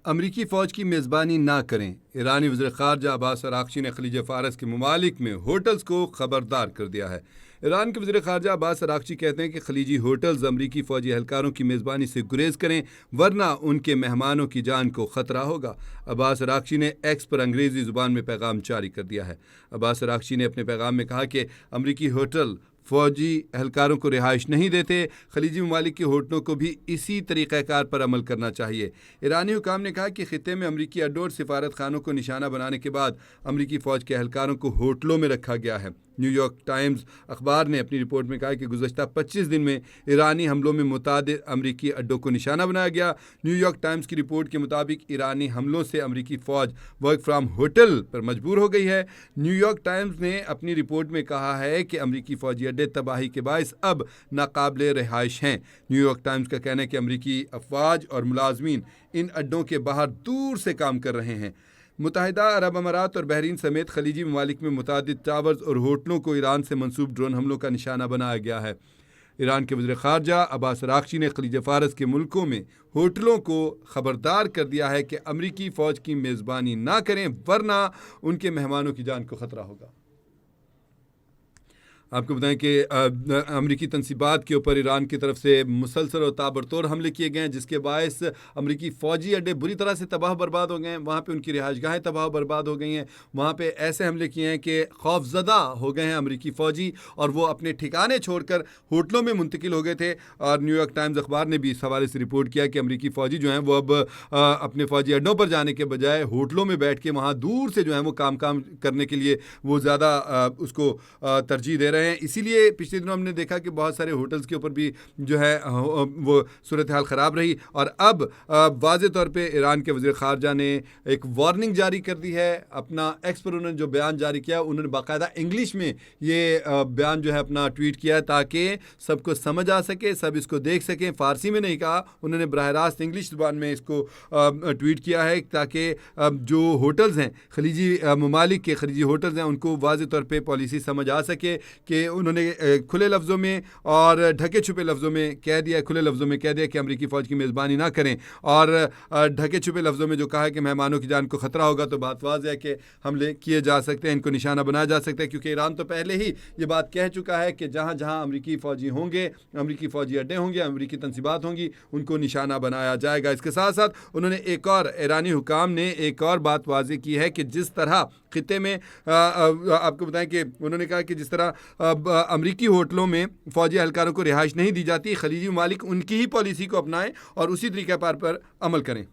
امریکی فوج کی میزبانی نہ کریں۔ ایرانی وزیر خارجہ عباس عراقچی نے خلیج فارس کے ممالک میں ہوٹلز کو خبردار کر دیا ہے۔ ایران کے وزیر خارجہ عباس عراقچی کہتے ہیں کہ خلیجی ہوٹلز امریکی فوجی اہلکاروں کی میزبانی سے گریز کریں ورنہ ان کے مہمانوں کی جان کو خطرہ ہوگا۔ عباس عراقچی نے ایکس پر انگریزی زبان میں پیغام جاری کر دیا ہے۔ عباس عراقچی نے اپنے پیغام میں کہا کہ امریکی ہوٹل فوجی اہلکاروں کو رہائش نہیں دیتے، خلیجی ممالک کے ہوٹلوں کو بھی اسی طریقہ کار پر عمل کرنا چاہیے۔ ایرانی حکام نے کہا کہ خطے میں امریکی اڈوں اور سفارت خانوں کو نشانہ بنانے کے بعد امریکی فوج کے اہلکاروں کو ہوٹلوں میں رکھا گیا ہے۔ نیو یارک ٹائمز اخبار نے اپنی رپورٹ میں کہا کہ گزشتہ 25 دن میں ایرانی حملوں میں متعدد امریکی اڈوں کو نشانہ بنایا گیا۔ نیو یارک ٹائمز کی رپورٹ کے مطابق ایرانی حملوں سے امریکی فوج ورک فرام ہوٹل پر مجبور ہو گئی ہے۔ نیو یارک ٹائمز نے اپنی رپورٹ میں کہا ہے کہ امریکی فوجی اڈے تباہی کے باعث اب ناقابل رہائش ہیں۔ نیو یارک ٹائمز کا کہنا ہے کہ امریکی افواج اور ملازمین ان اڈوں کے باہر دور سے کام کر رہے ہیں۔ متحدہ عرب امارات اور بحرین سمیت خلیجی ممالک میں متعدد ٹاورز اور ہوٹلوں کو ایران سے منسوب ڈرون حملوں کا نشانہ بنایا گیا ہے۔ ایران کے وزیر خارجہ عباس عراقچی نے خلیج فارس کے ملکوں میں ہوٹلوں کو خبردار کر دیا ہے کہ امریکی فوج کی میزبانی نہ کریں ورنہ ان کے مہمانوں کی جان کو خطرہ ہوگا۔ آپ کو بتائیں کہ امریکی تنصیبات کے اوپر ایران کی طرف سے مسلسل اور تابڑتوڑ حملے کیے گئے ہیں، جس کے باعث امریکی فوجی اڈے بری طرح سے تباہ برباد ہو گئے ہیں۔ وہاں پہ ان کی رہائش گاہیں تباہ برباد ہو گئی ہیں۔ وہاں پہ ایسے حملے کیے ہیں کہ خوف زدہ ہو گئے ہیں امریکی فوجی، اور وہ اپنے ٹھکانے چھوڑ کر ہوٹلوں میں منتقل ہو گئے تھے۔ اور نیو یارک ٹائمز اخبار نے بھی اس حوالے سے رپورٹ کیا کہ امریکی فوجی جو ہیں وہ اب اپنے فوجی اڈوں پر جانے کے بجائے ہوٹلوں میں بیٹھ کے وہاں دور سے جو ہیں وہ کام کرنے کے لیے وہ زیادہ اس کو ترجیح دے رہے ہیں۔ اسی لیے پچھلے دنوں ہم نے دیکھا کہ بہت سارے ہوٹلز کے اوپر بھی جو ہے وہ صورتحال خراب رہی، اور اب واضح طور پہ ایران کے وزیر خارجہ نے ایک وارننگ جاری کر دی ہے۔ اپنا ایکس پر انہوں نے جو بیان جاری کیا، انہوں نے باقاعدہ انگلش میں یہ بیان جو ہے اپنا ٹویٹ کیا تاکہ سب کو سمجھ آ سکے، سب اس کو دیکھ سکیں۔ فارسی میں نہیں کہا، انہوں نے براہ راست انگلش زبان میں اس کو ٹویٹ کیا ہے تاکہ جو ہوٹلز ہیں خلیجی ممالک کے خلیجی ہوٹلز ہیں ان کو واضح طور پہ پالیسی سمجھ آ سکے کہ انہوں نے کھلے لفظوں میں اور ڈھکے چھپے لفظوں میں کہہ دیا، کھلے لفظوں میں کہہ دیا کہ امریکی فوج کی میزبانی نہ کریں، اور ڈھکے چھپے لفظوں میں جو کہا ہے کہ مہمانوں کی جان کو خطرہ ہوگا، تو بات واضح ہے کہ حملے کیے جا سکتے ہیں، ان کو نشانہ بنایا جا سکتا ہے، کیونکہ ایران تو پہلے ہی یہ بات کہہ چکا ہے کہ جہاں جہاں امریکی فوجی ہوں گے، امریکی فوجی اڈے ہوں گے، امریکی تنصیبات ہوں گی، ان کو نشانہ بنایا جائے گا۔ اس کے ساتھ ساتھ انہوں نے ایرانی حکام نے ایک اور بات واضح کی ہے کہ جس طرح خطے میں آپ کو بتائیں کہ انہوں نے کہا کہ جس طرح امریکی ہوٹلوں میں فوجی اہلکاروں کو رہائش نہیں دی جاتی، خلیجی ممالک ان کی ہی پالیسی کو اپنائیں اور اسی طریقہ پر عمل کریں۔